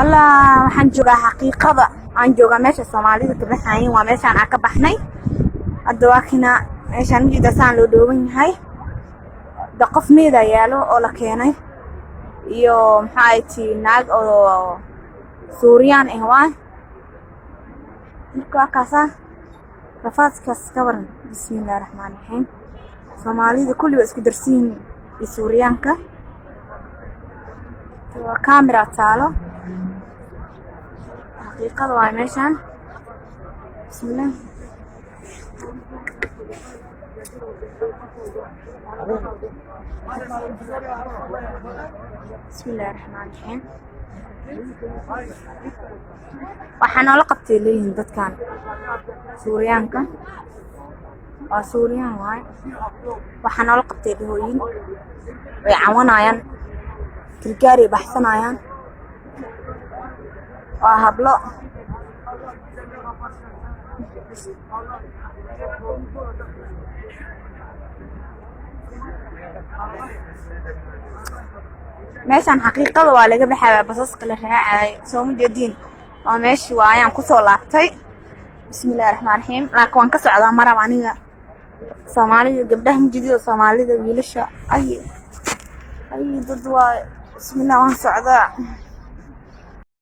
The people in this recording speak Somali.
الله waxaan joogaa xaqiiqada aan joogaa meesha Soomaalida ka baxayeen waa meeshaan aan ka baxnay hadda waa kina meeshaan midda saan loo dhooban yahay qof meeda yaalo oo la keenay iyo maxay tii naag oo Suuriyan ah waa marka kaasa rafaadkaas ka waran bismillaahir rahmaanir rahiim Soomaalida kulli waa isku darsiin Suuriyaanka waa kaamira taalo حقيقة waa meeshaan bismillaah bismillaahir rahmaanir rahiim waxaan la qabtay leeyihiin dadkan Suuriyaanka waa Suuriyaan waay waxaan la qabtay dhahooyin way cawanayaan kirgaari baxsanayaan waa hablo meeshaan xaqiiqada waa laga baxay basaska la raacay soo ma jeedin waa meeshii waayaan ku soo laabtay bismillaahir rahmaanir rahiim laakiin waan ka socdaa marab aniga Soomaalida gabdhaha mujidida Soomaalida wiilasha ay dad waa bismillaah waan socdaa